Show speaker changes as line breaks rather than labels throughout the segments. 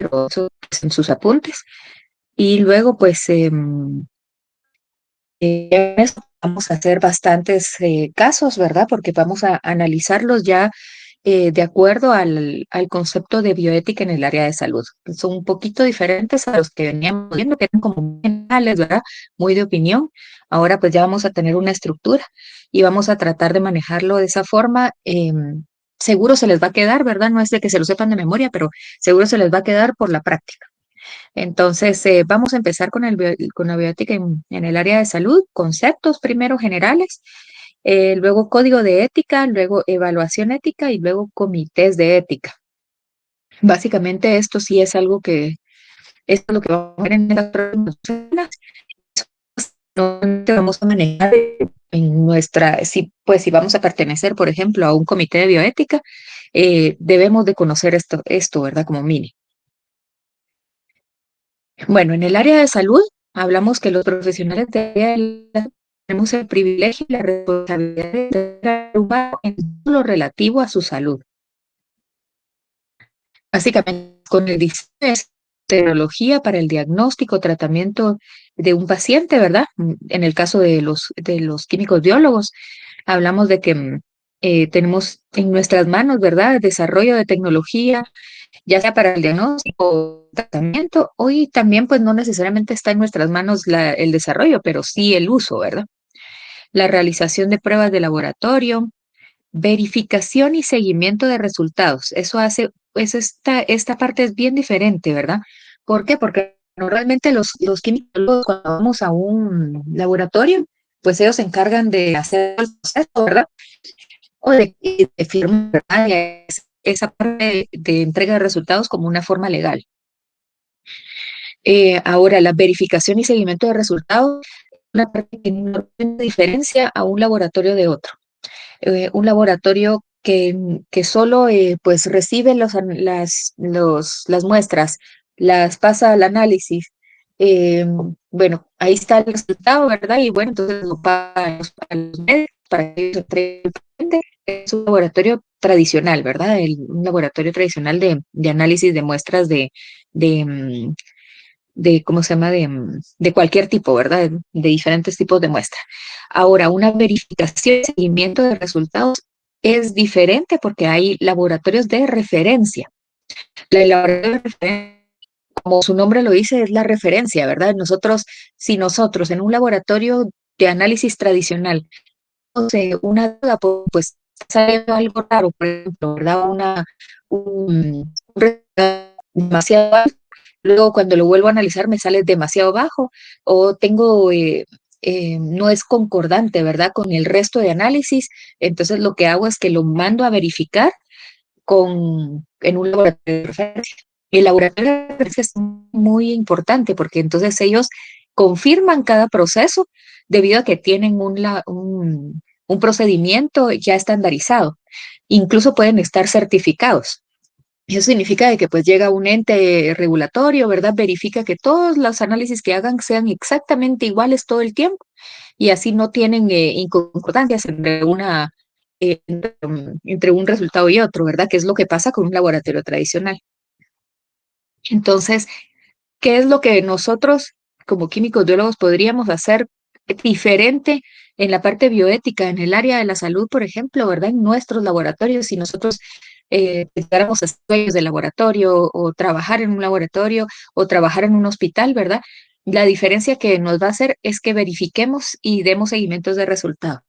pero eso es en sus apuntes. Y luego, pues, en eso vamos a hacer bastantes casos, ¿verdad? Porque vamos a analizarlos ya de acuerdo al concepto de bioética en el área de salud. Son un poquito diferentes a los que veníamos viendo, que eran como muy generales, ¿verdad? Muy de opinión. Ahora pues ya vamos a tener una estructura y vamos a tratar de manejarlo de esa forma. Seguro se les va a quedar, ¿verdad? No es de que se lo sepan de memoria, pero seguro se les va a quedar por la práctica. Entonces, vamos a empezar con con la bioética en el área de salud, conceptos primero generales, luego código de ética, luego evaluación ética y luego comités de ética. Básicamente esto sí es algo que es lo que vamos a ver en las próximas semanas. Normalmente vamos a manejar en nuestra, si, pues si vamos a pertenecer, por ejemplo, a un comité de bioética, debemos de conocer esto, ¿verdad? Como mínimo. Bueno, en el área de salud, hablamos que los profesionales de área de la salud tenemos el privilegio y la responsabilidad de tratar al humano en todo lo relativo a su salud. Básicamente, con el diseño de tecnología para el diagnóstico, tratamiento de un paciente, ¿verdad? En el caso de los químicos biólogos, hablamos de que tenemos en nuestras manos, ¿verdad? El desarrollo de tecnología ya sea para el diagnóstico o tratamiento. Hoy también, pues no necesariamente está en nuestras manos el desarrollo, pero sí el uso, ¿verdad? La realización de pruebas de laboratorio, verificación y seguimiento de resultados. Eso hace, pues esta parte es bien diferente, ¿verdad? ¿Por qué? Porque normalmente los químicos, cuando vamos a un laboratorio, pues ellos se encargan de hacer el proceso, ¿verdad? O de firmar, ¿verdad? Esa parte de entrega de resultados como una forma legal. Ahora, la verificación y seguimiento de resultados, una parte que no tiene diferencia a un laboratorio de otro. Un laboratorio que solo pues recibe las muestras, las pasa al análisis. eh, bueno, ahí está el resultado, ¿verdad? Y bueno, entonces lo paga a los médicos para que ellos entreguen el paciente. Es un laboratorio tradicional, ¿verdad? Un laboratorio tradicional de análisis de muestras de ¿cómo se llama? De cualquier tipo, ¿verdad? De diferentes tipos de muestra. Ahora, una verificación y seguimiento de resultados es diferente porque hay laboratorios de referencia. La laboratorio de referencia, como su nombre lo dice, es la referencia, ¿verdad? Si nosotros en un laboratorio de análisis tradicional, no sé, una duda, pues sale algo raro, por ejemplo, ¿verdad? Un resultado demasiado alto. Luego, cuando lo vuelvo a analizar, me sale demasiado bajo o no es concordante, ¿verdad? Con el resto de análisis. Entonces, lo que hago es que lo mando a verificar en un laboratorio de referencia. El laboratorio de referencia es muy importante porque entonces ellos confirman cada proceso debido a que tienen un procedimiento ya estandarizado. Incluso pueden estar certificados. Eso significa de que pues llega un ente regulatorio, ¿verdad? Verifica que todos los análisis que hagan sean exactamente iguales todo el tiempo y así no tienen inconcordancias entre un resultado y otro, ¿verdad? Que es lo que pasa con un laboratorio tradicional. Entonces, ¿qué es lo que nosotros como químicos biólogos podríamos hacer diferente en la parte bioética, en el área de la salud, por ejemplo, ¿verdad? En nuestros laboratorios, si nosotros empezáramos a ser dueños de laboratorio o trabajar en un laboratorio o trabajar en un hospital, ¿verdad? La diferencia que nos va a hacer es que verifiquemos y demos seguimientos de resultados.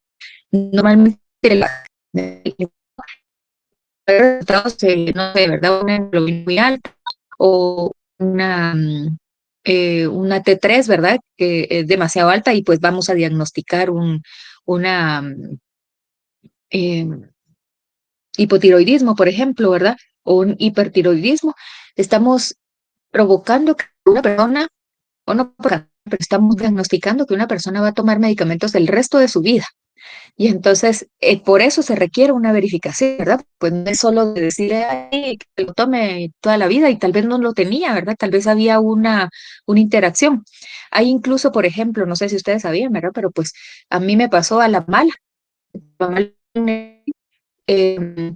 Normalmente los resultados, no sé, ¿verdad? Una hemoglobina muy alta o una T3, ¿verdad? Que es demasiado alta y pues vamos a diagnosticar una eh, hipotiroidismo, por ejemplo, ¿verdad? O un hipertiroidismo. Estamos provocando que una persona, o no, pero estamos diagnosticando que una persona va a tomar medicamentos el resto de su vida. Y entonces, por eso se requiere una verificación, ¿verdad? Pues no es solo de decirle ay, que lo tome toda la vida y tal vez no lo tenía, ¿verdad? Tal vez había una interacción. Hay incluso, por ejemplo, no sé si ustedes sabían, ¿verdad? Pero pues a mí me pasó a la mala. Eh,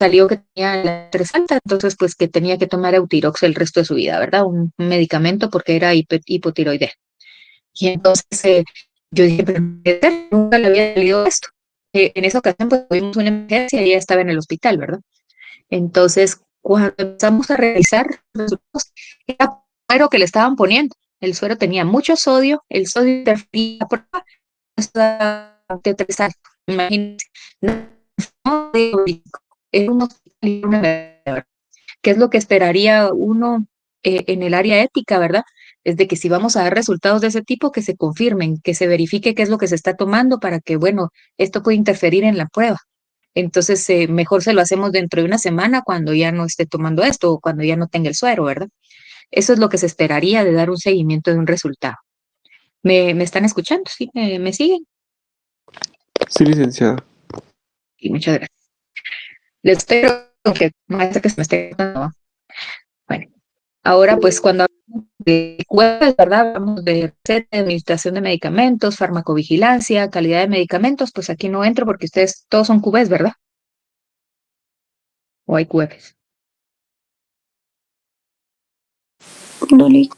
salió que tenía la estrés alta, entonces pues que tenía que tomar Eutirox el resto de su vida, ¿verdad? Un medicamento porque era hipotiroidea. Y entonces yo dije, pero nunca le había salido esto. En esa ocasión pues tuvimos una emergencia y ella estaba en el hospital, ¿verdad? Entonces, cuando empezamos a revisar los resultados, era suero que le estaban poniendo. El suero tenía mucho sodio, el sodio interfería por de 3 años. Imagínense, no es un hospital y una enfermedad. ¿Qué es lo que esperaría uno en el área ética, verdad? Es de que si vamos a dar resultados de ese tipo, que se confirmen, que se verifique qué es lo que se está tomando para que, bueno, esto puede interferir en la prueba. Entonces, mejor se lo hacemos dentro de una semana cuando ya no esté tomando esto o cuando ya no tenga el suero, ¿verdad? Eso es lo que se esperaría de dar un seguimiento de un resultado. ¿Me están escuchando? ¿Sí? ¿Me siguen?
Sí, licenciada.
Sí, muchas gracias. Les espero que maestra que se me esté escuchando. Bueno, ahora pues cuando hablamos de QEs, ¿verdad? Hablamos de receta, de administración de medicamentos, farmacovigilancia, calidad de medicamentos, pues aquí no entro porque ustedes todos son QBs, ¿verdad? ¿O hay QFs?
No le...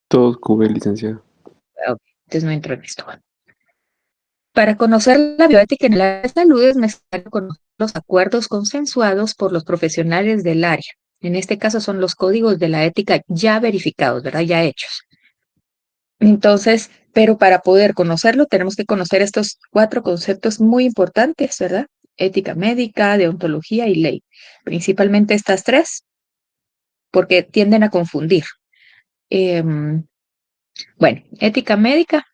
Todos QB, licenciada.
Ok, entonces no entro en esto. Para conocer la bioética en el área de salud es necesario conocer los acuerdos consensuados por los profesionales del área. En este caso son los códigos de la ética ya verificados, ¿verdad? Ya hechos. Entonces, pero para poder conocerlo tenemos que conocer estos 4 conceptos muy importantes, ¿verdad? Ética médica, deontología y ley. Principalmente estas 3, porque tienden a confundir. Bueno, ética médica,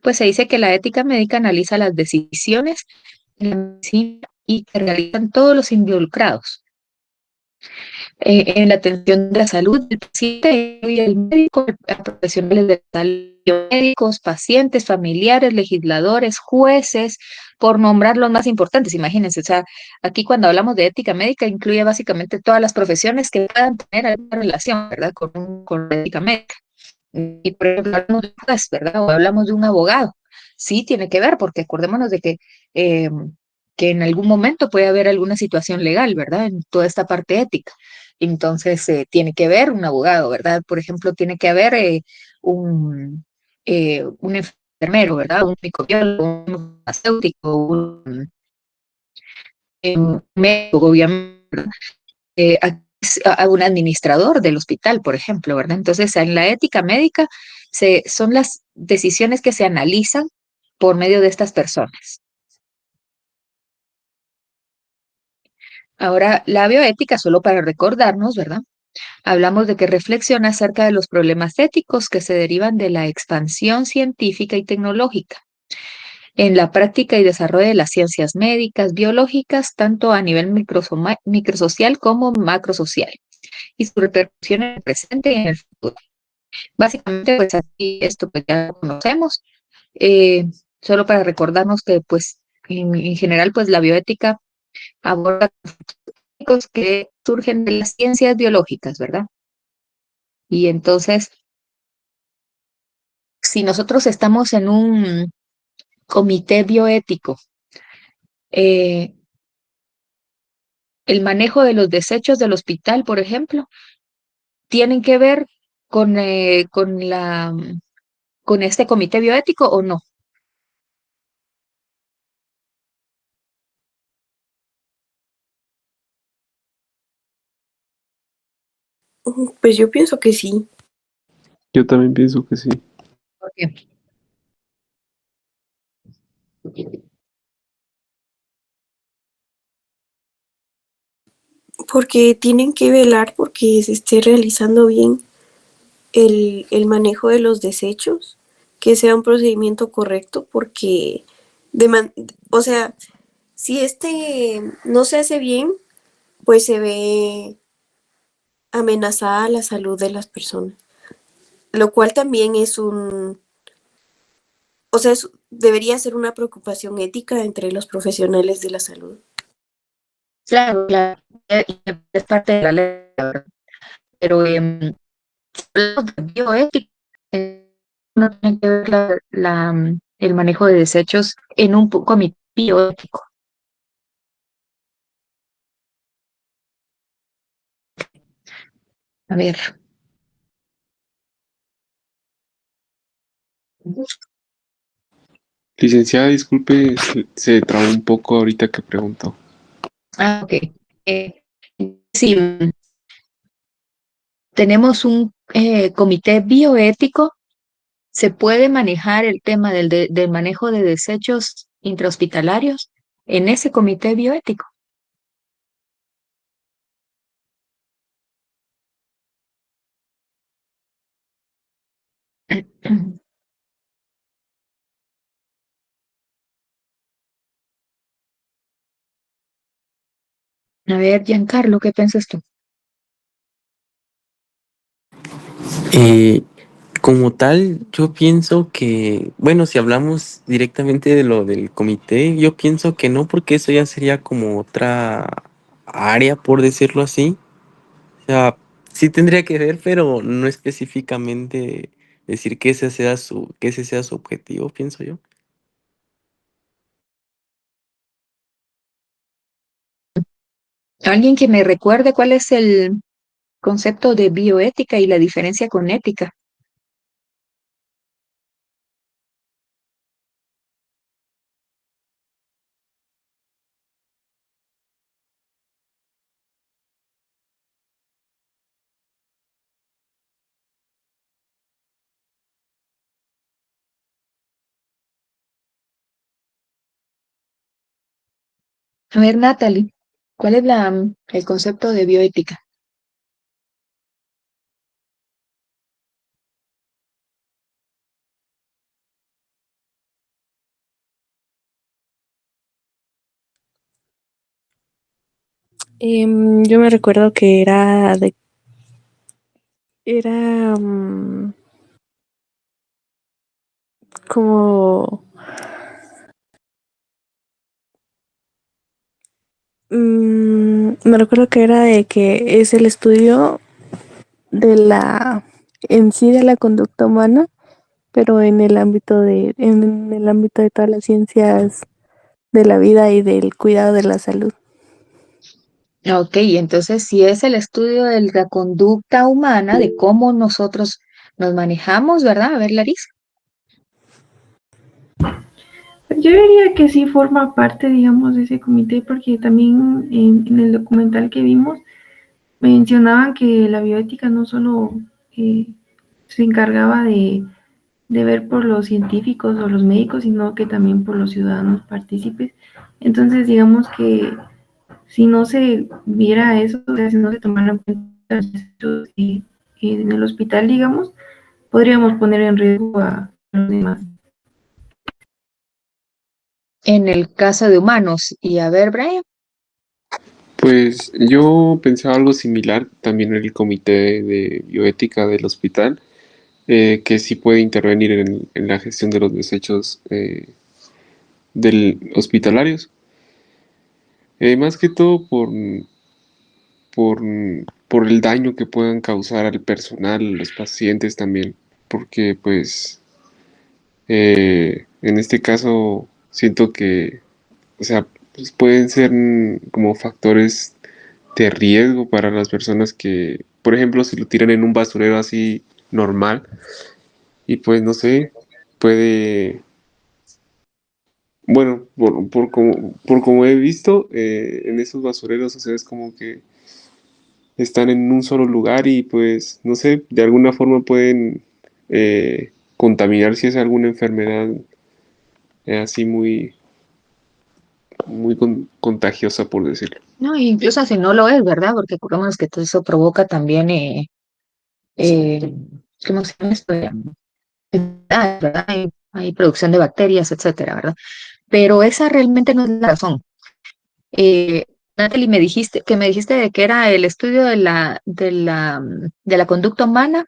pues se dice que la ética médica analiza las decisiones en la medicina y que realizan todos los involucrados en la atención de la salud del paciente y el médico, a profesionales de salud, médicos, pacientes, familiares, legisladores, jueces, por nombrar los más importantes. Imagínense, o sea, aquí cuando hablamos de ética médica incluye básicamente todas las profesiones que puedan tener alguna relación, ¿verdad? Con la ética médica. Y por ejemplo, hablamos de un juez, ¿verdad? O hablamos de un abogado. Sí, tiene que ver, porque acordémonos de eh, que en algún momento puede haber alguna situación legal, ¿verdad? En toda esta parte ética. Entonces, tiene que ver un abogado, ¿verdad? Por ejemplo, tiene que haber un, un enfermero, ¿verdad? Un microbiólogo, un farmacéutico, un médico, obviamente, a un administrador del hospital, por ejemplo, ¿verdad? Entonces, en la ética médica son las decisiones que se analizan por medio de estas personas. Ahora, la bioética, solo para recordarnos, ¿verdad? Hablamos de que reflexiona acerca de los problemas éticos que se derivan de la expansión científica y tecnológica en la práctica y desarrollo de las ciencias médicas, biológicas, tanto a nivel microsocial como macrosocial, y su repercusión en el presente y en el futuro. Básicamente, pues aquí esto pues ya lo conocemos. Eh, Solo para recordarnos que pues en general pues la bioética aborda conceptos que surgen de las ciencias biológicas, ¿verdad? Y entonces, si nosotros estamos en un comité bioético, eh, el manejo de los desechos del hospital, por ejemplo, tienen que ver con este comité bioético o no.
Pues yo pienso que sí,
Yo también pienso que sí.
¿Por qué?
porque tienen que velar porque se esté realizando bien el manejo de los desechos, que sea un procedimiento correcto, porque, de man- o sea, si este no se hace bien, pues se ve amenazada la salud de las personas, lo cual también es o sea, debería ser una preocupación ética entre los profesionales de la salud.
Claro, claro, es parte de la ley, ¿verdad? Pero hablamos de bioética, no tiene que ver el manejo de desechos en un comité bioético. A ver,
Licenciada, disculpe, se trabó un poco ahorita que preguntó.
ok. Sí, tenemos un comité bioético. ¿Se puede manejar el tema del manejo de desechos intrahospitalarios en ese comité bioético? A ver, Giancarlo, ¿qué piensas tú?
Eh, Como tal, yo pienso que, bueno, si hablamos directamente de lo del comité, yo pienso que no, porque eso ya sería como otra área, por decirlo así. O sea, sí tendría que ver, pero no específicamente decir que ese sea su objetivo, pienso yo.
Alguien que me recuerde cuál es el concepto de bioética y la diferencia con ética. A ver, Natalie, ¿cuál es el concepto de bioética?
Yo me recuerdo que era como, me recuerdo que era de que es el estudio de en sí de la conducta humana, pero en el ámbito de todas las ciencias de la vida y del cuidado de la salud.
Ok, entonces si es el estudio de la conducta humana, de cómo nosotros nos manejamos, ¿verdad? A ver, Larissa.
Yo diría que sí forma parte, digamos, de ese comité, porque también en el documental que vimos mencionaban que la bioética no solo eh, se encargaba de ver por los científicos o los médicos, sino que también por los ciudadanos partícipes. Entonces, digamos que si no se viera eso, o sea, si no se tomaran en cuenta los derechos, en el hospital, digamos, podríamos poner en riesgo a los demás.
En el caso de humanos. Y a ver, Brian.
Pues yo pensaba algo similar también en el comité de bioética del hospital, que sí puede intervenir en la gestión de los desechos del hospitalarios. Más que todo por, por el daño que puedan causar al personal, a los pacientes también, porque pues en este caso siento que, o sea, pues pueden ser como factores de riesgo para las personas que, por ejemplo, si lo tiran en un basurero así normal y pues no sé, puede, bueno, por como he visto en esos basureros, o sea, es como que están en un solo lugar y pues, no sé, de alguna forma pueden contaminar si es alguna enfermedad así contagiosa, por decirlo.
No, incluso si no lo es, ¿verdad? Porque acordémonos que todo eso provoca también, eh, ¿cómo se llama esto? Enfermedades, ¿verdad? Hay producción de bacterias, etcétera, ¿verdad? Pero esa realmente no es la razón. Eh, Natalie, me dijiste de que era el estudio de la conducta humana.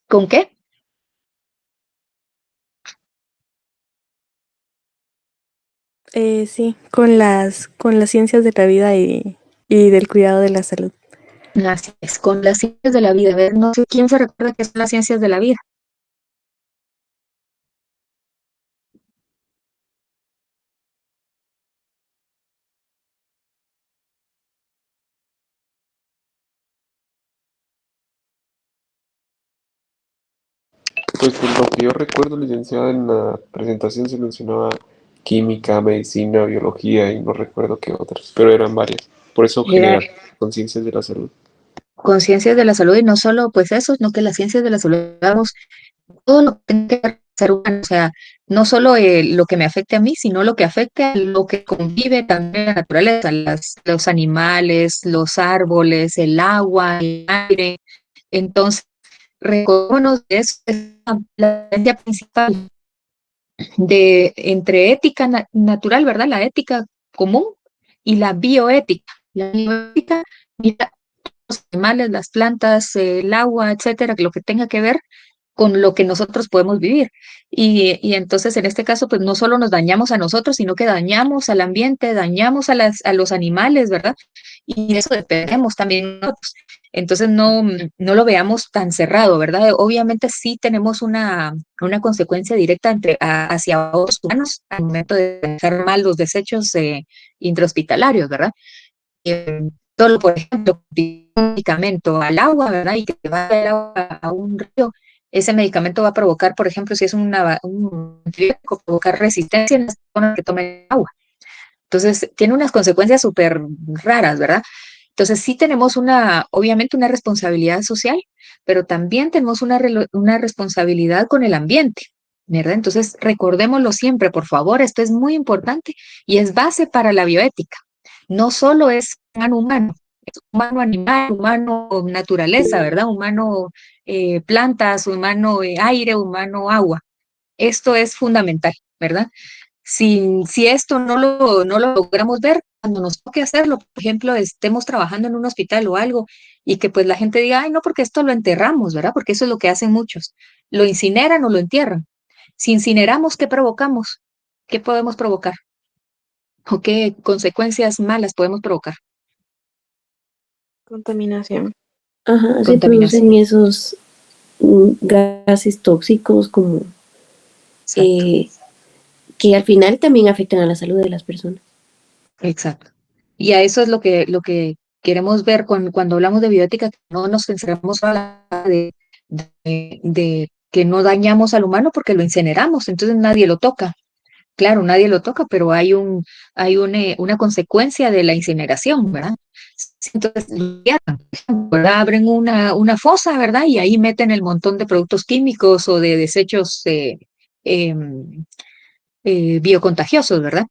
¿Con qué?
Sí, con las ciencias de la vida y del cuidado de la salud.
Así es, con las ciencias de la vida. A ver, no sé quién se recuerda qué son las ciencias de la vida.
Pues por lo que yo recuerdo, licenciada, en la presentación se mencionaba química, medicina, biología y no recuerdo qué otras, pero eran varias. Por eso
Era
generar conciencia de la salud.
conciencia de la salud y no solo pues eso, sino que las ciencias de la salud damos todo lo que tenga que ver con el ser humano, o sea, no solo lo que me afecte a mí, sino lo que afecte a lo que convive también en la naturaleza, los animales, los árboles, el agua, el aire. Entonces, recordémonos de eso, es la diferencia principal de entre ética natural, ¿verdad? La ética común y la bioética. La bioética, mira, los animales, las plantas, el agua, etcétera, lo que tenga que ver con lo que nosotros podemos vivir. Y entonces en este caso, pues no solo nos dañamos a nosotros, sino que dañamos al ambiente, dañamos a los animales, ¿verdad? Y de eso dependemos también nosotros. Entonces no lo veamos tan cerrado, ¿verdad? Obviamente sí tenemos una consecuencia directa hacia otros humanos al momento de dejar mal los desechos intrahospitalarios, ¿verdad? Solo, por ejemplo, un medicamento al agua, ¿verdad? Y que te va el agua a un río, ese medicamento va a provocar, por ejemplo, si es un antibiótico, provocar resistencia en las personas que tomen agua. Entonces, tiene unas consecuencias súper raras, ¿verdad? Entonces, sí tenemos obviamente una responsabilidad social, pero también tenemos una responsabilidad con el ambiente, ¿verdad? Entonces, recordémoslo siempre, por favor, esto es muy importante y es base para la bioética. No solo es humano, es humano animal, humano naturaleza, ¿verdad? Humano plantas, humano aire, humano agua. Esto es fundamental, ¿verdad? Si esto no lo logramos ver, cuando nos toque hacerlo, por ejemplo, estemos trabajando en un hospital o algo, y que pues la gente diga, ay, no, porque esto lo enterramos, ¿verdad? Porque eso es lo que hacen muchos. Lo incineran o lo entierran. Si incineramos, ¿qué provocamos? ¿Qué podemos provocar? ¿O qué consecuencias malas podemos provocar?
Contaminación.
Ajá, se producen
Contaminación.
esos gases tóxicos como
Exacto,
eh, que al final también afectan a la salud de las personas.
exacto. Y a eso es lo que queremos ver cuando hablamos de bioética, que no nos centramos solo de que no dañamos al humano porque lo incineramos, entonces nadie lo toca. Claro, nadie lo toca, pero hay una consecuencia de la incineración, ¿verdad? Entonces, lo cierran, ¿verdad? Abren una fosa, ¿verdad? Y ahí meten el montón de productos químicos o de desechos em, biocontagiosos, ¿verdad?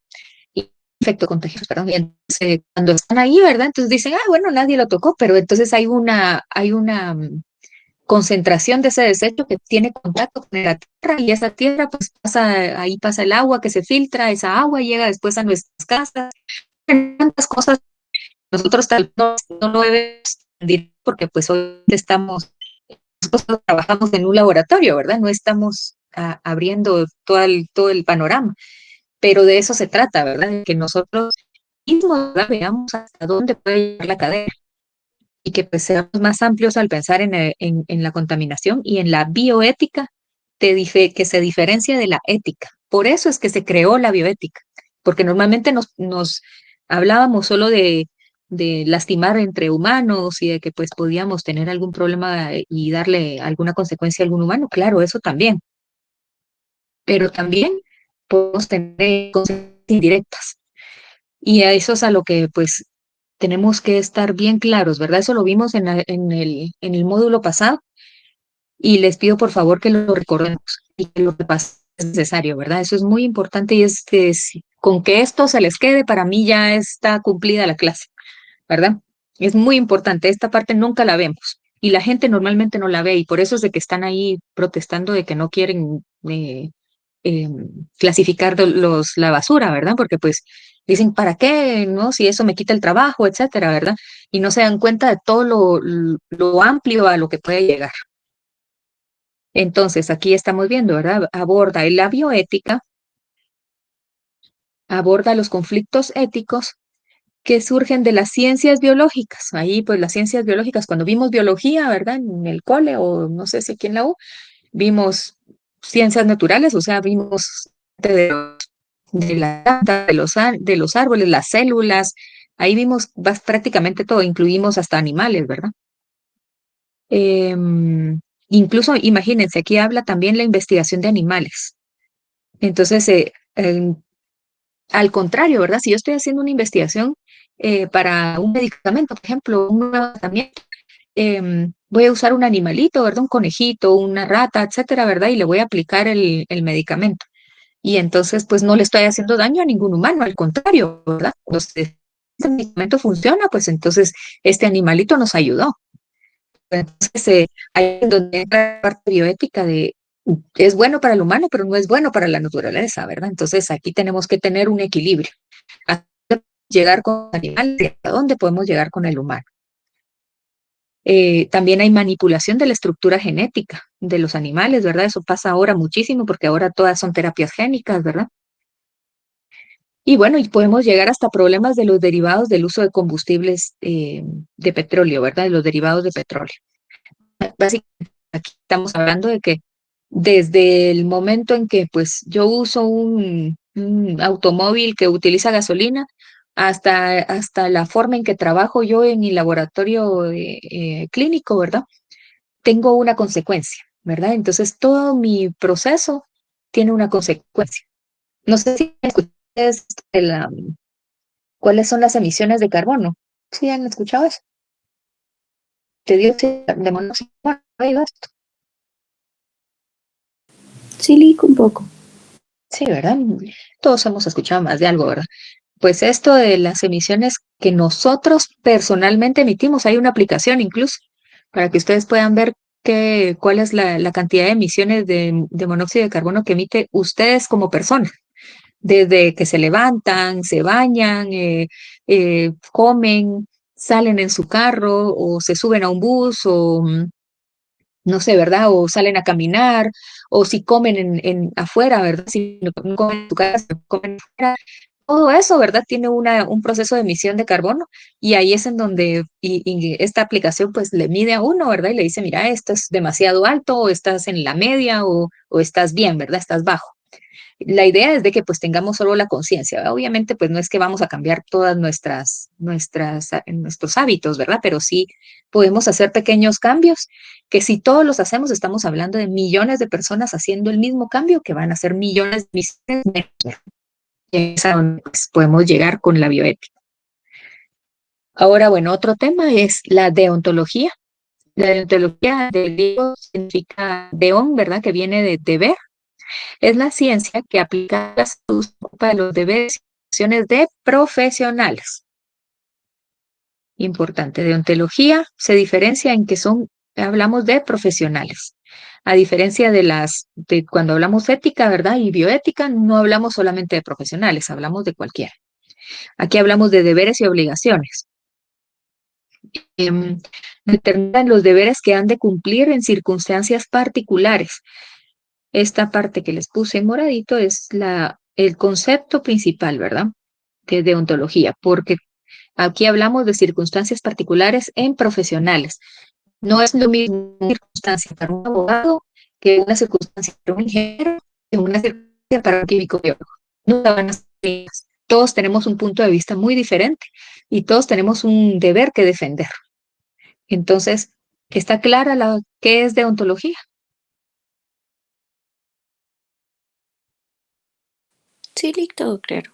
Y efecto contagioso, perdón. Y entonces, cuando están ahí, ¿verdad? Entonces dicen, bueno, nadie lo tocó, pero entonces hay una concentración de ese desecho que tiene contacto con la tierra y esa tierra, pues ahí pasa el agua que se filtra, esa agua llega después a nuestras casas, tantas cosas. Nosotros tal vez no lo vemos porque pues hoy nosotros trabajamos en un laboratorio, ¿verdad? No estamos abriendo todo el panorama, pero de eso se trata, ¿verdad? De que nosotros mismos, ¿verdad? Veamos hasta dónde puede llegar la cadena y que pues seamos más amplios al pensar en la contaminación y en la bioética que se diferencia de la ética. Por eso es que se creó la bioética, porque normalmente nos hablábamos solo de lastimar entre humanos y de que pues podíamos tener algún problema y darle alguna consecuencia a algún humano. Claro, eso también, pero también podemos tener consecuencias indirectas. Y a eso es a lo que pues tenemos que estar bien claros, ¿verdad? Eso lo vimos en el módulo pasado y les pido por favor que lo recordemos y que lo repasemos si es necesario, ¿verdad? Eso es muy importante y con que esto se les quede, para mí ya está cumplida la clase, ¿verdad? Es muy importante, esta parte nunca la vemos y la gente normalmente no la ve y por eso es de que están ahí protestando de que no quieren eh, clasificar la basura, ¿verdad? Porque pues dicen, ¿para qué? ¿No? Si eso me quita el trabajo, etcétera, ¿verdad? Y no se dan cuenta de todo lo amplio a lo que puede llegar. Entonces, aquí estamos viendo, ¿verdad? La bioética, aborda los conflictos éticos que surgen de las ciencias biológicas. Ahí, pues las ciencias biológicas, cuando vimos biología, ¿verdad? En el cole o no sé si aquí en la U, vimos ciencias naturales, o sea, vimos de la planta, de los árboles, las células, ahí vimos prácticamente todo, incluimos hasta animales, ¿verdad? Em, Incluso, imagínense, aquí habla también la investigación de animales. Entonces, al contrario, ¿verdad? Si yo estoy haciendo una investigación para un medicamento, por ejemplo, un nuevo tratamiento, voy a usar un animalito, ¿verdad? Un conejito, una rata, etcétera, ¿verdad? Y le voy a aplicar el medicamento. Y entonces, pues no le estoy haciendo daño a ningún humano, al contrario, ¿verdad? Entonces, este medicamento funciona, pues entonces este animalito nos ayudó. Entonces, ahí es donde entra la parte bioética de es bueno para el humano, pero no es bueno para la naturaleza, ¿verdad? Entonces, aquí tenemos que tener un equilibrio. Hasta dónde llegar con los animales y hasta dónde podemos llegar con el humano. También hay manipulación de la estructura genética de los animales, ¿verdad? Eso pasa ahora muchísimo porque ahora todas son terapias génicas, ¿verdad? Y bueno, y podemos llegar hasta problemas de los derivados del uso de combustibles de petróleo, ¿verdad? De los derivados de petróleo. Básicamente, aquí estamos hablando de que desde el momento en que pues yo uso un automóvil que utiliza gasolina hasta la forma en que trabajo yo en mi laboratorio clínico, ¿verdad? Tengo una consecuencia, ¿verdad? Entonces todo mi proceso tiene una consecuencia. No sé si ustedes cuáles son las emisiones de carbono. ¿Sí han escuchado eso? De dióxido de monóxido de carbono.
Sí, un poco.
Sí, ¿verdad? Todos hemos escuchado más de algo, ¿verdad? Pues esto de las emisiones que nosotros personalmente emitimos, hay una aplicación incluso para que ustedes puedan ver cuál es la cantidad de emisiones de monóxido de carbono que emite ustedes como personas, desde que se levantan, se bañan, comen, salen en su carro o se suben a un bus o no sé, ¿verdad? O salen a caminar, o si comen afuera, ¿verdad? Si no comen en su casa, comen afuera. Todo eso, ¿verdad? Tiene un proceso de emisión de carbono y ahí es en donde y esta aplicación pues le mide a uno, ¿verdad? Y le dice, mira, esto es demasiado alto, o estás en la media, o estás bien, ¿verdad? Estás bajo. La idea es de que pues tengamos solo la conciencia, ¿verdad? Obviamente pues no es que vamos a cambiar todas nuestros hábitos, ¿verdad? Pero sí podemos hacer pequeños cambios que si todos los hacemos estamos hablando de millones de personas haciendo el mismo cambio que van a ser millones de misiones menos. Y es a donde pues, podemos llegar con la bioética. Ahora, bueno, otro tema es la deontología. La deontología del griego significa deón, ¿verdad? Que viene de deber. Es la ciencia que aplica la salud para los deberes y acciones de profesionales. Importante, deontología se diferencia en que hablamos de profesionales. A diferencia de cuando hablamos ética, ¿verdad? Y bioética, no hablamos solamente de profesionales, hablamos de cualquiera. Aquí hablamos de deberes y obligaciones. Determinan los deberes que han de cumplir en circunstancias particulares. Esta parte que les puse en moradito es el concepto principal, ¿verdad? De deontología, porque aquí hablamos de circunstancias particulares en profesionales. No es lo mismo una circunstancia para un abogado que una circunstancia para un ingeniero, que una circunstancia para un químico biólogo. Nunca van a ser iguales. Todos tenemos un punto de vista muy diferente y todos tenemos un deber que defender. Entonces, ¿está clara qué es deontología?
Sí, todo claro.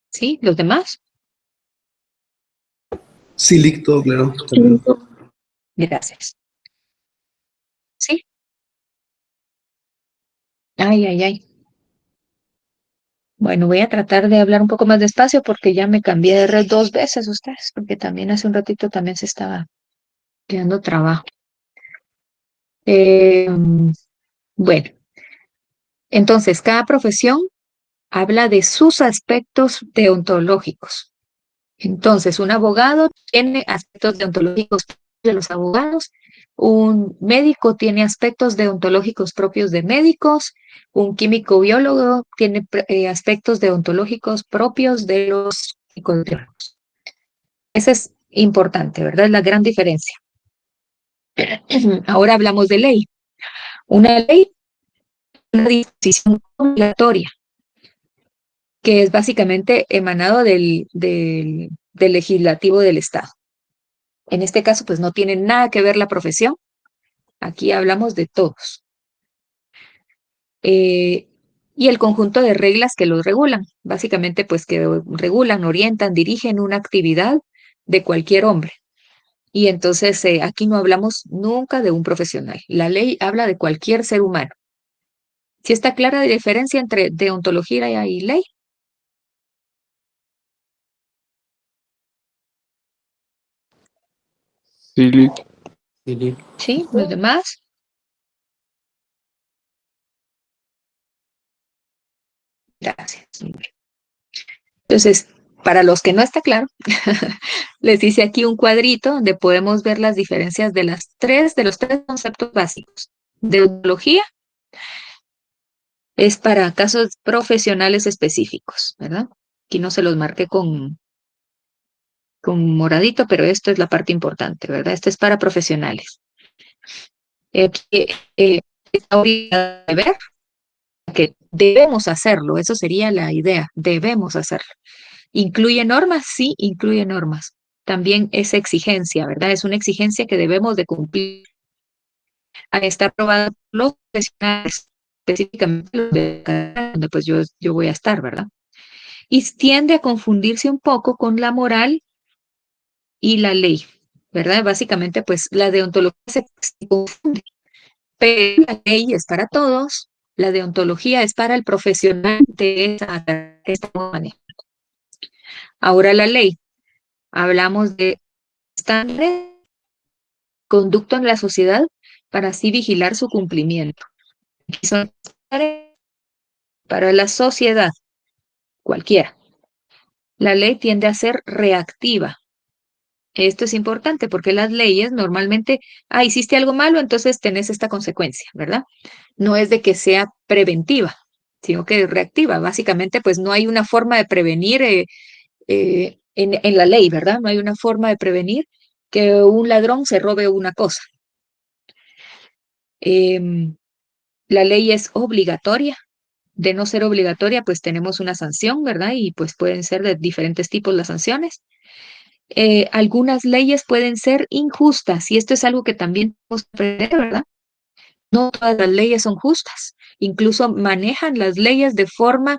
¿Sí? ¿Los demás?
Sí, Lick, todo claro. También.
Gracias. ¿Sí? Ay, ay, ay. Bueno, voy a tratar de hablar un poco más despacio porque ya me cambié de red 2 veces ustedes, porque también hace un ratito también se estaba quedando trabajo. Eh, bueno, entonces cada profesión habla de sus aspectos deontológicos. Entonces, un abogado tiene aspectos deontológicos de los abogados, un médico tiene aspectos deontológicos propios de médicos, un químico biólogo tiene aspectos deontológicos propios de los químicos biólogos. Eso es importante, ¿verdad? Es la gran diferencia. Ahora hablamos de ley. Una ley es una disposición obligatoria que es básicamente emanado del legislativo del Estado. En este caso, pues no tiene nada que ver la profesión Aquí hablamos de todos. Y el conjunto de reglas que los regulan, básicamente pues que regulan, orientan, dirigen una actividad de cualquier hombre. Y entonces aquí no hablamos nunca de un profesional. La ley habla de cualquier ser humano. ¿Sí está clara la diferencia entre deontología y ley?
Sí,
Sí,
¿Sí? ¿Los demás? Gracias. Entonces, para los que no está claro, les dice aquí un cuadrito donde podemos ver las diferencias de los tres conceptos básicos. Deontología es para casos profesionales específicos, ¿verdad? Aquí no se los marqué con moradito, pero esto es la parte importante, ¿verdad? Esto es para profesionales. Que está obligado a ver que debemos hacerlo, eso sería la idea, debemos hacerlo. ¿Incluye normas? Sí, incluye normas. También es exigencia, ¿verdad? Es una exigencia que debemos de cumplir. Está aprobada por los profesionales, específicamente los de carrera, donde pues yo voy a estar, ¿verdad? Y tiende a confundirse un poco con la moral y la ley, ¿verdad? Básicamente, pues la deontología se confunde, pero la ley es para todos, la deontología es para el profesional de esa que estamos manejando. Ahora la ley, hablamos de estándares, conducta en la sociedad para así vigilar su cumplimiento. Aquí son estándares para la sociedad, cualquiera. La ley tiende a ser reactiva. Esto es importante porque las leyes normalmente, hiciste algo malo, entonces tenés esta consecuencia, ¿verdad? No es de que sea preventiva, sino que es reactiva. Básicamente, pues no hay una forma de prevenir en la ley, ¿verdad? No hay una forma de prevenir que un ladrón se robe una cosa. La ley es obligatoria. De no ser obligatoria, pues tenemos una sanción, ¿verdad? Y pues pueden ser de diferentes tipos las sanciones. Algunas leyes pueden ser injustas y esto es algo que también tenemos que aprender, ¿verdad? No todas las leyes son justas, incluso manejan las leyes de forma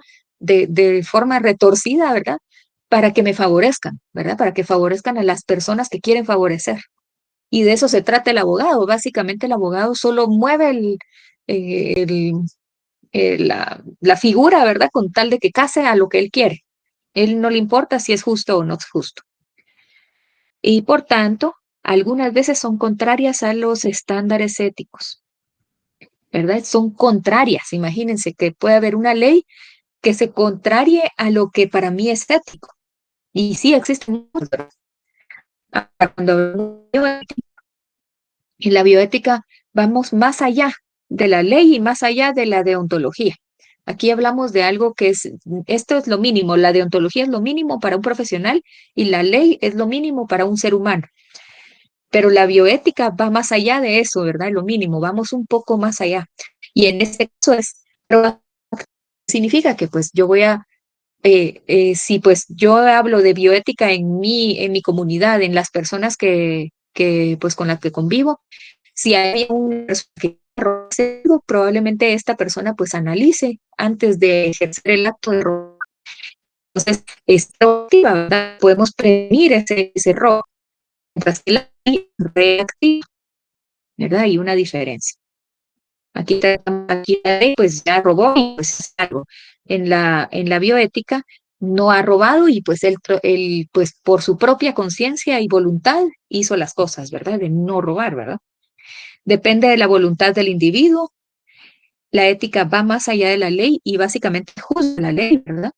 retorcida, ¿verdad? Para que me favorezcan, ¿verdad? Para que favorezcan a las personas que quieren favorecer. Y de eso se trata el abogado. Básicamente el abogado solo mueve el- la figura, ¿verdad? Con tal de que case a lo que él quiere. Él no le importa si es justo o no es justo. Y por tanto, algunas veces son contrarias a los estándares éticos, ¿verdad? Son contrarias. Imagínense que puede haber una ley que se contrarie a lo que para mí es ético. Y sí existen muchas, ¿verdad? Cuando hablamos de bioética, en la bioética vamos más allá de la ley y más allá de la deontología. Aquí hablamos de algo que esto es lo mínimo, la deontología es lo mínimo para un profesional y la ley es lo mínimo para un ser humano. Pero la bioética va más allá de eso, ¿verdad? Lo mínimo, vamos un poco más allá. Y en este caso significa que pues yo voy a, si pues yo hablo de bioética en mi comunidad, en las personas que pues con las que convivo, si hay una persona que hace algo, probablemente esta persona pues analice antes de ejercer el acto de robo. Entonces, es proactiva, ¿verdad? Podemos prevenir ese robo, mientras que la ley es reactiva, ¿verdad? Hay una diferencia. Aquí la ley pues ya robó y pues es algo. En la bioética no ha robado y pues él pues por su propia conciencia y voluntad hizo las cosas, ¿verdad? De no robar, ¿verdad? Depende de la voluntad del individuo. La ética va más allá de la ley y básicamente juzga la ley, ¿verdad?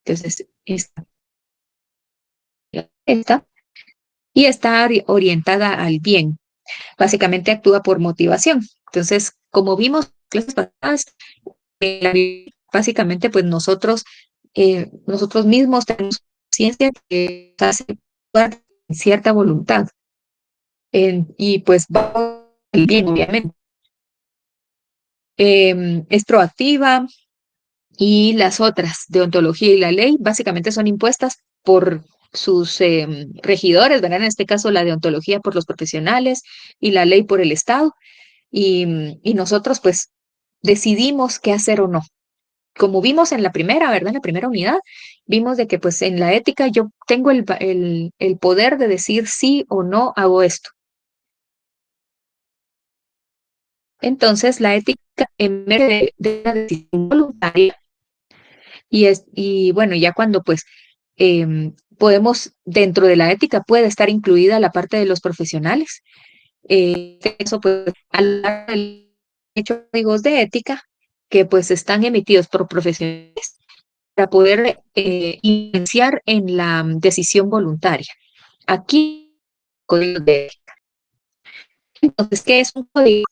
Entonces, esta y está orientada al bien. Básicamente actúa por motivación. Entonces, como vimos en clases pasadas, básicamente, pues nosotros mismos tenemos conciencia que nos hace actuar en cierta voluntad. Y pues va el bien, obviamente. Es proactiva y las otras, deontología y la ley, básicamente son impuestas por sus regidores, ¿verdad? En este caso, la deontología por los profesionales y la ley por el Estado. y nosotros pues decidimos qué hacer o no. Como vimos en la primera, ¿verdad? En la primera unidad, vimos de que pues en la ética yo tengo el poder de decir sí o no hago esto. Entonces la ética emerge de una decisión voluntaria y bueno, ya cuando pues podemos, dentro de la ética puede estar incluida la parte de los profesionales. Eso pues al hecho códigos de ética que pues están emitidos por profesionales para poder influenciar en la decisión voluntaria. Aquí, código de ética. Entonces, ¿qué es un código?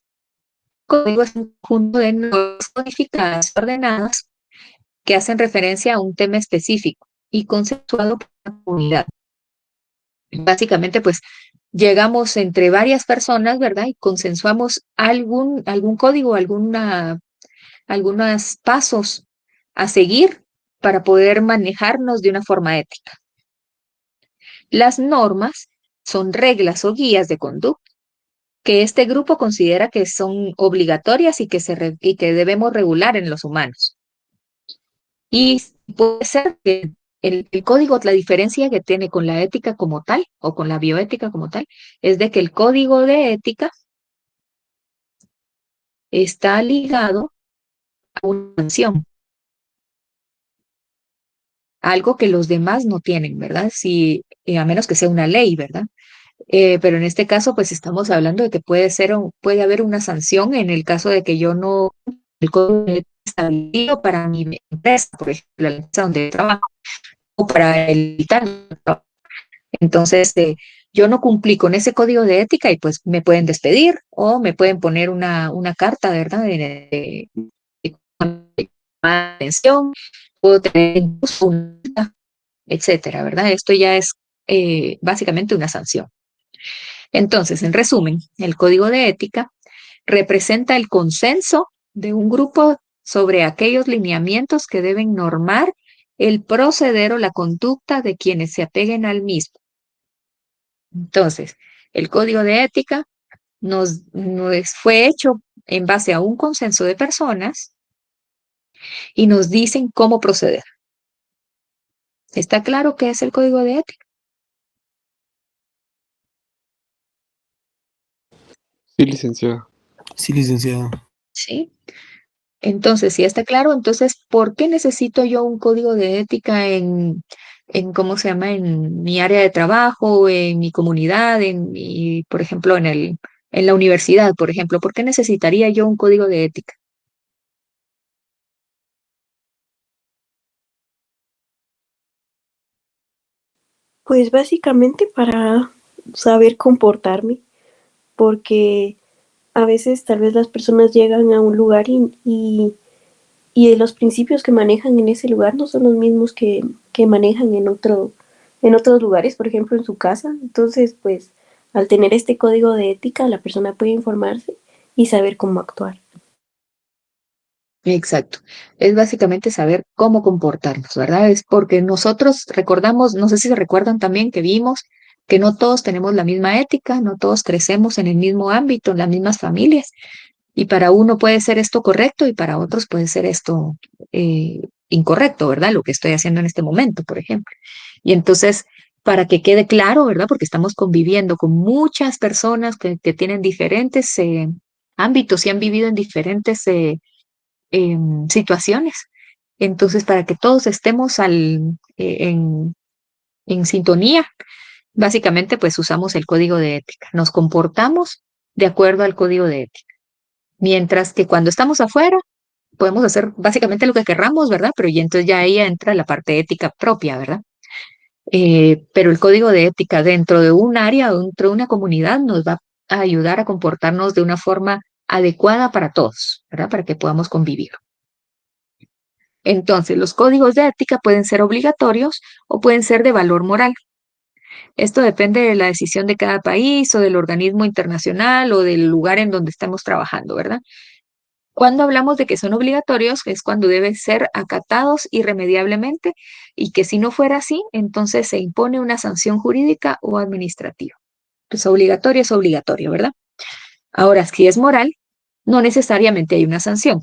Un código es un conjunto de normas codificadas, ordenadas, que hacen referencia a un tema específico y consensuado por la comunidad. Básicamente, pues, llegamos entre varias personas, ¿verdad? Y consensuamos algún código, algunos pasos a seguir para poder manejarnos de una forma ética. Las normas son reglas o guías de conducta que este grupo considera que son obligatorias y que debemos regular en los humanos. Y puede ser que el código, la diferencia que tiene con la ética como tal o con la bioética como tal, es de que el código de ética está ligado a una sanción, algo que los demás no tienen, ¿verdad? Si, a menos que sea una ley, ¿verdad? Pero en este caso, pues estamos hablando de que puede haber una sanción en el caso de que yo no, el código de ética establecido para mi empresa, por ejemplo, la empresa donde trabajo, o para el tal. Entonces, yo no cumplí con ese código de ética y pues me pueden despedir o me pueden poner una carta, ¿verdad? De atención, puedo tener incluso una multa, etcétera, ¿verdad? Esto ya es básicamente una sanción. Entonces, en resumen, el código de ética representa el consenso de un grupo sobre aquellos lineamientos que deben normar el proceder o la conducta de quienes se apeguen al mismo. Entonces, el código de ética fue hecho en base a un consenso de personas y nos dicen cómo proceder. ¿Está claro qué es el código de ética?
Sí, licenciada.
Sí, licenciado.
Sí. Entonces, si está claro, entonces, ¿por qué necesito yo un código de ética ¿cómo se llama? En mi área de trabajo, en mi comunidad, por ejemplo, en la universidad, por ejemplo? ¿Por qué necesitaría yo un código de ética?
Pues básicamente para saber comportarme, porque a veces tal vez las personas llegan a un lugar y los principios que manejan en ese lugar no son los mismos que manejan en otros lugares, por ejemplo en su casa. Entonces, pues al tener este código de ética, la persona puede informarse y saber cómo actuar.
Exacto. Es básicamente saber cómo comportarnos, ¿verdad? Es porque nosotros recordamos, no sé si se recuerdan también que vimos que no todos tenemos la misma ética, no todos crecemos en el mismo ámbito, en las mismas familias. Y para uno puede ser esto correcto y para otros puede ser esto incorrecto, ¿verdad? Lo que estoy haciendo en este momento, por ejemplo. Y entonces, para que quede claro, ¿verdad? Porque estamos conviviendo con muchas personas que tienen diferentes ámbitos y han vivido en diferentes situaciones. Entonces, para que todos estemos en sintonía, básicamente pues usamos el código de ética. Nos comportamos de acuerdo al código de ética. Mientras que cuando estamos afuera, podemos hacer básicamente lo que querramos, ¿verdad? Pero y entonces ya ahí entra la parte ética propia, ¿verdad? Pero el código de ética dentro de un área, dentro de una comunidad, nos va a ayudar a comportarnos de una forma adecuada para todos, ¿verdad? Para que podamos convivir. Entonces, los códigos de ética pueden ser obligatorios o pueden ser de valor moral. Esto depende de la decisión de cada país o del organismo internacional o del lugar en donde estamos trabajando, ¿verdad? Cuando hablamos de que son obligatorios es cuando deben ser acatados irremediablemente y que si no fuera así, entonces se impone una sanción jurídica o administrativa. Pues obligatorio es obligatorio, ¿verdad? Ahora, si es moral, no necesariamente hay una sanción,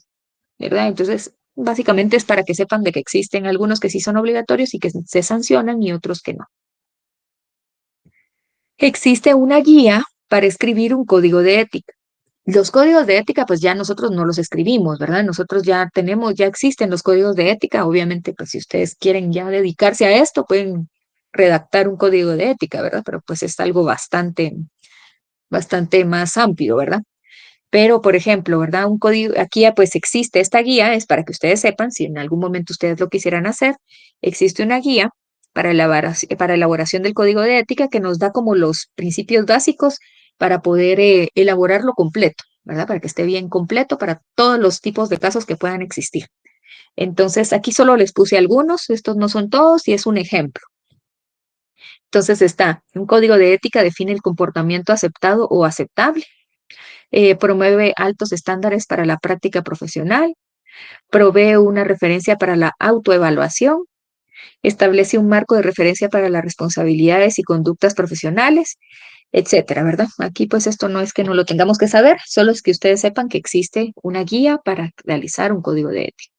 ¿verdad? Entonces, básicamente es para que sepan de que existen algunos que sí son obligatorios y que se sancionan y otros que no. Existe una guía para escribir un código de ética. Los códigos de ética, pues ya nosotros no los escribimos, ¿verdad? Nosotros ya tenemos, ya existen los códigos de ética. Obviamente, pues si ustedes quieren ya dedicarse a esto, pueden redactar un código de ética, ¿verdad? Pero pues es algo bastante más amplio, ¿verdad? Pero, por ejemplo, ¿verdad? Un código, aquí ya pues existe esta guía, es para que ustedes sepan, si en algún momento ustedes lo quisieran hacer, existe una guía para elaboración del código de ética que nos da como los principios básicos para poder elaborarlo completo, ¿verdad? Para que esté bien completo para todos los tipos de casos que puedan existir. Entonces, aquí solo les puse algunos, estos no son todos y es un ejemplo. Entonces está, un código de ética define el comportamiento aceptado o aceptable, promueve altos estándares para la práctica profesional, provee una referencia para la autoevaluación, establece un marco de referencia para las responsabilidades y conductas profesionales, etcétera, ¿verdad? Aquí pues esto no es que no lo tengamos que saber, solo es que ustedes sepan que existe una guía para realizar un código de ética.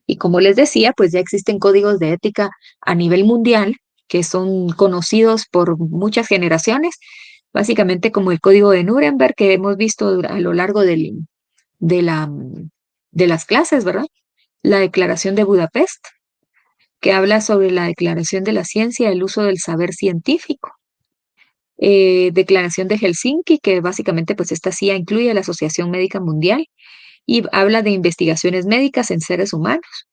Y como les decía, pues ya existen códigos de ética a nivel mundial que son conocidos por muchas generaciones, básicamente como el código de Nuremberg que hemos visto a lo largo de, la, de las clases, ¿verdad? La Declaración de Budapest, que habla sobre la declaración de la ciencia y el uso del saber científico. Declaración de Helsinki, que básicamente pues esta sí incluye a la Asociación Médica Mundial y habla de investigaciones médicas en seres humanos.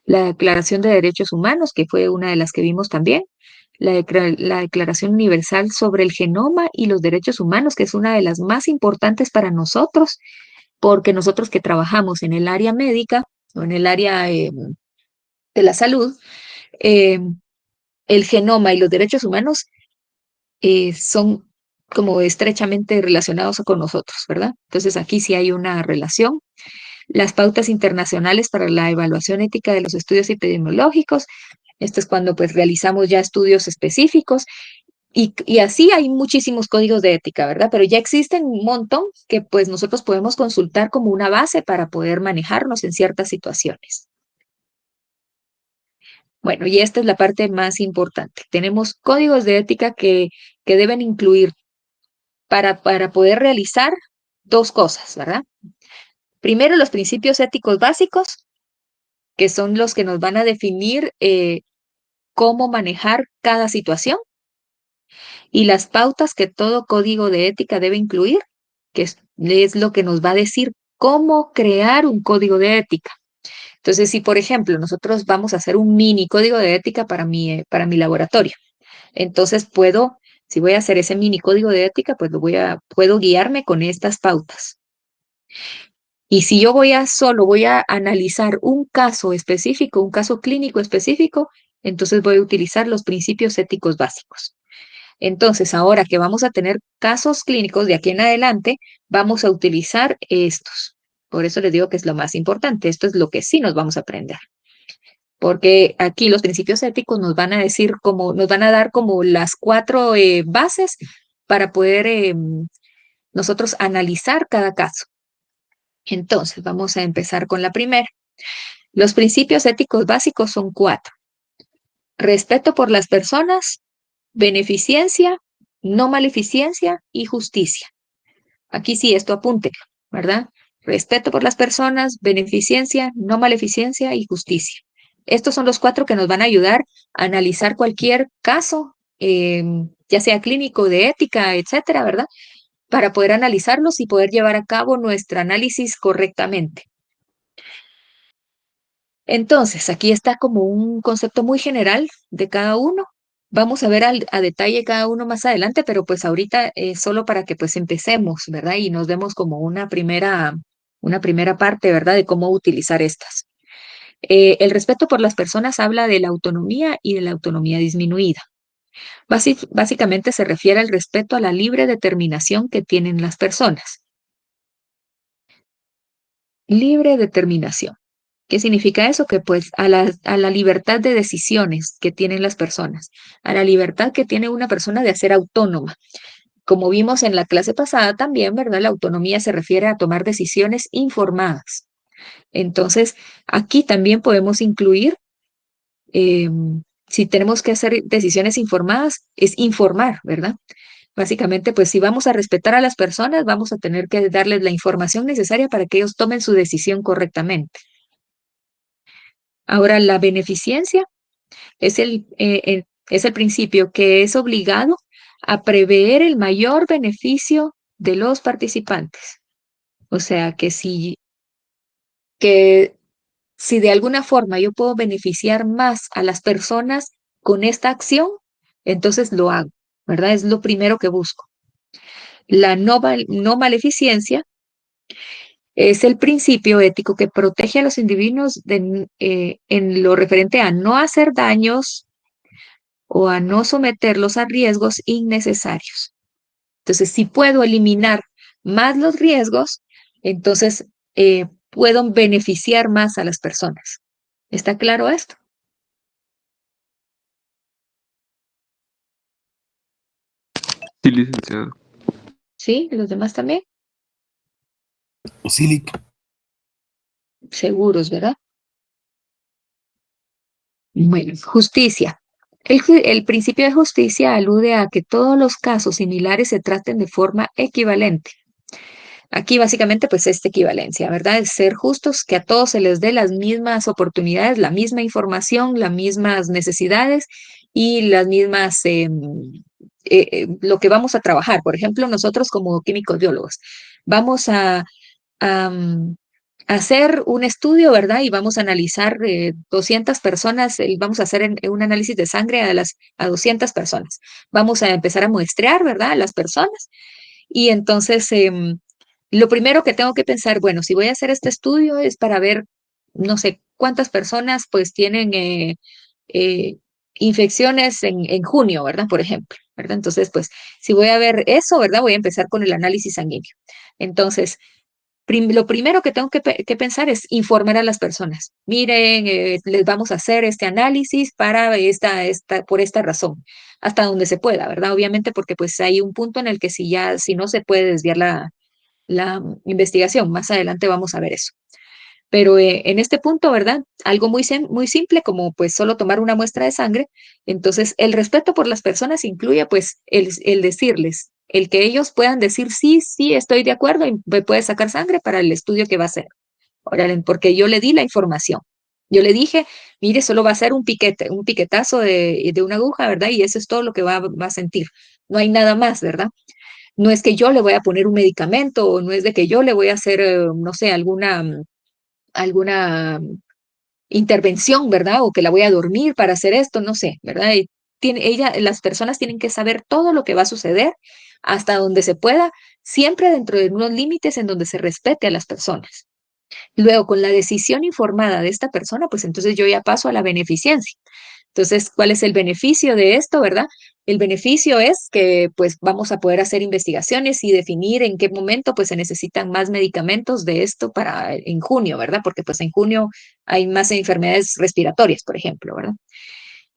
La Declaración de Derechos Humanos, que fue una de las que vimos también. La Declaración Universal sobre el Genoma y los Derechos Humanos, que es una de las más importantes para nosotros, porque nosotros que trabajamos en el área médica o en el área de la salud, eh, el genoma y los derechos humanos son como estrechamente relacionados con nosotros, ¿verdad? Entonces aquí sí hay una relación. Las pautas internacionales para la evaluación ética de los estudios epidemiológicos. Esto es cuando pues realizamos ya estudios específicos y así hay muchísimos códigos de ética, ¿verdad? Pero ya existen un montón que pues nosotros podemos consultar como una base para poder manejarnos en ciertas situaciones. Bueno, y esta es la parte más importante. Tenemos códigos de ética que deben incluir para poder realizar dos cosas, ¿verdad? Primero, los principios éticos básicos, que son los que nos van a definir cómo manejar cada situación, y las pautas que todo código de ética debe incluir, que es lo que nos va a decir cómo crear un código de ética. Entonces, si por ejemplo nosotros vamos a hacer un mini código de ética para mi laboratorio, entonces si voy a hacer ese mini código de ética, pues puedo guiarme con estas pautas. Y si yo solo voy a analizar un caso específico, un caso clínico específico, entonces voy a utilizar los principios éticos básicos. Entonces, ahora que vamos a tener casos clínicos de aquí en adelante, vamos a utilizar estos. Por eso les digo que es lo más importante. Esto es lo que sí nos vamos a aprender. Porque aquí los principios éticos nos van a decir nos van a dar como las 4 bases para poder nosotros analizar cada caso. Entonces, vamos a empezar con la primera. Los principios éticos básicos son 4. Respeto por las personas, beneficencia, no maleficencia y justicia. Aquí sí, esto apúntelo, ¿verdad? Respeto por las personas, beneficencia, no maleficencia y justicia. Estos son los 4 que nos van a ayudar a analizar cualquier caso, ya sea clínico, de ética, etcétera, ¿verdad? Para poder analizarlos y poder llevar a cabo nuestro análisis correctamente. Entonces, aquí está como un concepto muy general de cada uno. Vamos a ver a detalle cada uno más adelante, pero pues ahorita solo para que pues empecemos, ¿verdad? Y nos demos como una primera parte, ¿verdad? De cómo utilizar estas. El respeto por las personas habla de la autonomía y de la autonomía disminuida. Básicamente se refiere al respeto a la libre determinación que tienen las personas. Libre determinación. ¿Qué significa eso? Que pues a la libertad de decisiones que tienen las personas, a la libertad que tiene una persona de ser autónoma. como vimos en la clase pasada también, ¿verdad? La autonomía se refiere a tomar decisiones informadas. Entonces, aquí también podemos incluir, eh, si tenemos que hacer decisiones informadas, es informar, ¿verdad? Básicamente, pues si vamos a respetar a las personas, vamos a tener que darles la información necesaria para que ellos tomen su decisión correctamente. Ahora, la beneficencia es el principio que es obligado a prever el mayor beneficio de los participantes. O sea, que si de alguna forma yo puedo beneficiar más a las personas con esta acción, entonces lo hago, ¿verdad? Es lo primero que busco. La no maleficencia es el principio ético que protege a los individuos en lo referente a no hacer daños o a no someterlos a riesgos innecesarios. Entonces, si puedo eliminar más los riesgos, entonces puedo beneficiar más a las personas. ¿Está claro esto?
Sí, licenciado.
¿Sí? ¿Los demás también?
Sí,
Seguros, ¿verdad? Bueno, justicia. El principio de justicia alude a que todos los casos similares se traten de forma equivalente. Aquí básicamente pues esta equivalencia, ¿verdad? Es ser justos, que a todos se les dé las mismas oportunidades, la misma información, las mismas necesidades y las mismas, lo que vamos a trabajar. Por ejemplo, nosotros como químicos biólogos vamos a, hacer un estudio, ¿verdad? Y vamos a analizar 200 personas, vamos a hacer un análisis de sangre a 200 personas. Vamos a empezar a muestrear, ¿verdad? A las personas. Y entonces, lo primero que tengo que pensar, bueno, si voy a hacer este estudio es para ver, no sé, cuántas personas pues tienen eh, infecciones en junio, ¿verdad? Por ejemplo, ¿verdad? Entonces, pues, si voy a ver eso, ¿verdad? Voy a empezar con el análisis sanguíneo. Entonces, lo primero que tengo que pensar es informar a las personas. Miren, les vamos a hacer este análisis para por esta razón, hasta donde se pueda, ¿verdad? Obviamente porque pues hay un punto en el que si no se puede desviar la investigación, más adelante vamos a ver eso. Pero en este punto, ¿verdad? Algo muy simple como pues solo tomar una muestra de sangre. Entonces, el respeto por las personas incluye pues el decirles, el que ellos puedan decir, sí, sí, estoy de acuerdo y me puede sacar sangre para el estudio que va a hacer. Órale, porque yo le di la información. Yo le dije, mire, solo va a ser un piquetazo de una aguja, ¿verdad? Y eso es todo lo que va a sentir. No hay nada más, ¿verdad? No es que yo le voy a poner un medicamento o no es de que yo le voy a hacer, no sé, alguna intervención, ¿verdad? O que la voy a dormir para hacer esto, no sé, ¿verdad? Y las personas tienen que saber todo lo que va a suceder hasta donde se pueda, siempre dentro de unos límites en donde se respete a las personas. Luego, con la decisión informada de esta persona, pues entonces yo ya paso a la beneficencia. Entonces, ¿cuál es el beneficio de esto, verdad? El beneficio es que pues vamos a poder hacer investigaciones y definir en qué momento pues se necesitan más medicamentos de esto para en junio, ¿verdad? Porque pues en junio hay más enfermedades respiratorias, por ejemplo, ¿verdad?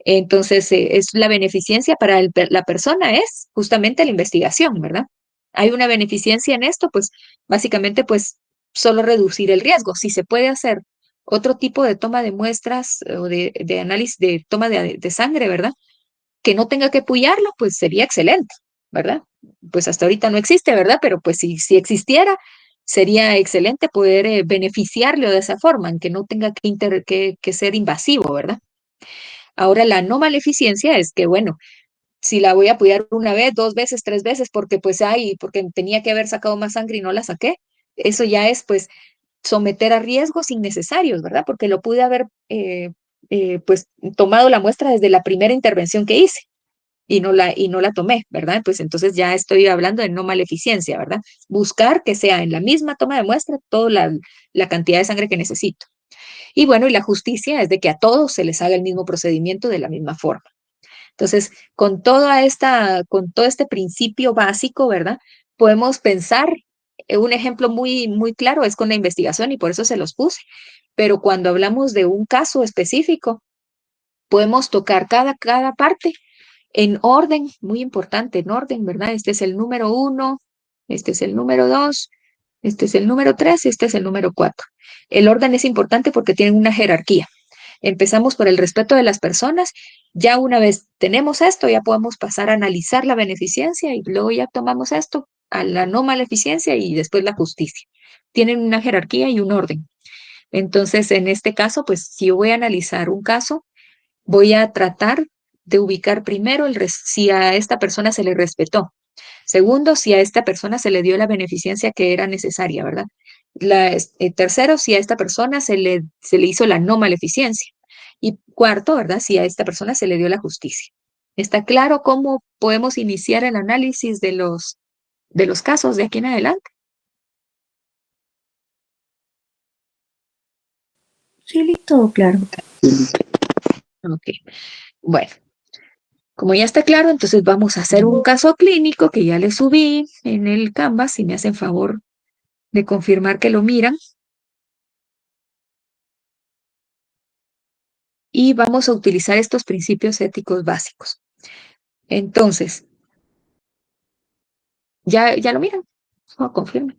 Entonces, es la beneficencia para la persona es justamente la investigación, ¿verdad? Hay una beneficencia en esto, pues básicamente pues solo reducir el riesgo. Si se puede hacer otro tipo de toma de muestras o de análisis, de toma de sangre, ¿verdad? Que no tenga que puyarlo, pues sería excelente, ¿verdad? Pues hasta ahorita no existe, ¿verdad? Pero pues si existiera, sería excelente poder beneficiarlo de esa forma, en que no tenga que ser invasivo, ¿verdad? Ahora, la no maleficencia es que, bueno, si la voy a apoyar una vez, dos veces, tres veces, porque pues porque tenía que haber sacado más sangre y no la saqué, eso ya es pues someter a riesgos innecesarios, ¿verdad? Porque lo pude haber pues tomado la muestra desde la primera intervención que hice y no la tomé, ¿verdad? Pues entonces ya estoy hablando de no maleficencia, ¿verdad? Buscar que sea en la misma toma de muestra toda la cantidad de sangre que necesito. Y bueno, y la justicia es de que a todos se les haga el mismo procedimiento de la misma forma. Entonces, con todo este principio básico, ¿verdad? Podemos pensar, un ejemplo muy claro es con la investigación y por eso se los puse, pero cuando hablamos de un caso específico, podemos tocar cada parte en orden, muy importante, en orden, ¿verdad? Este es el número 1, este es el número 2, este es el número 3, este es el número 4. El orden es importante porque tienen una jerarquía. Empezamos por el respeto de las personas. Ya una vez tenemos esto, ya podemos pasar a analizar la beneficencia y luego ya tomamos esto a la no maleficencia y después la justicia. Tienen una jerarquía y un orden. Entonces, en este caso, pues si yo voy a analizar un caso, voy a tratar de ubicar primero si a esta persona se le respetó. Segundo, si a esta persona se le dio la beneficencia que era necesaria, ¿verdad? Tercero, si a esta persona se le hizo la no maleficencia. Y cuarto, ¿verdad? Si a esta persona se le dio la justicia. ¿Está claro cómo podemos iniciar el análisis de los casos de aquí en adelante?
Sí, listo, claro.
Ok. Bueno, como ya está claro, entonces vamos a hacer un caso clínico que ya le subí en el Canvas, si me hacen favor de confirmar que lo miran. Y vamos a utilizar estos principios éticos básicos. Entonces, ¿ya lo miran? Oh, confirme.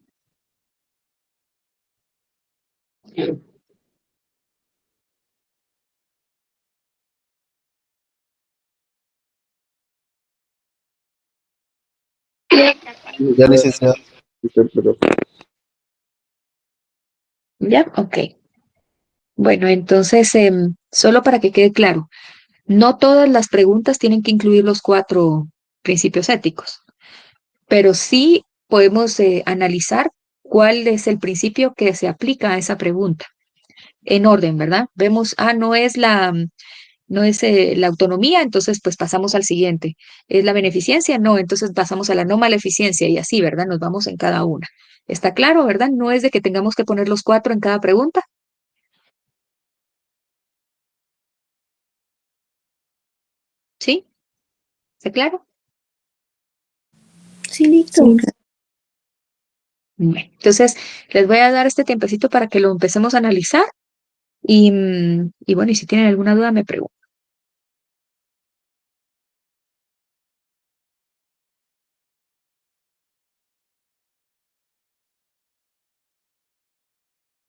Ya, licenciado.
¿Ya? Ok. Bueno, entonces, solo para que quede claro, no todas las preguntas tienen que incluir los 4 principios éticos, pero sí podemos analizar cuál es el principio que se aplica a esa pregunta. En orden, ¿verdad? Vemos, no es la autonomía, entonces pues pasamos al siguiente. ¿Es la beneficencia? No, entonces pasamos a la no maleficencia y así, ¿verdad? Nos vamos en cada una. ¿Está claro, verdad? No es de que tengamos que poner los 4 en cada pregunta. ¿Sí? ¿Está claro?
Sí, listo.
Sí. Bueno, entonces les voy a dar este tiempecito para que lo empecemos a analizar y bueno, y si tienen alguna duda me preguntan.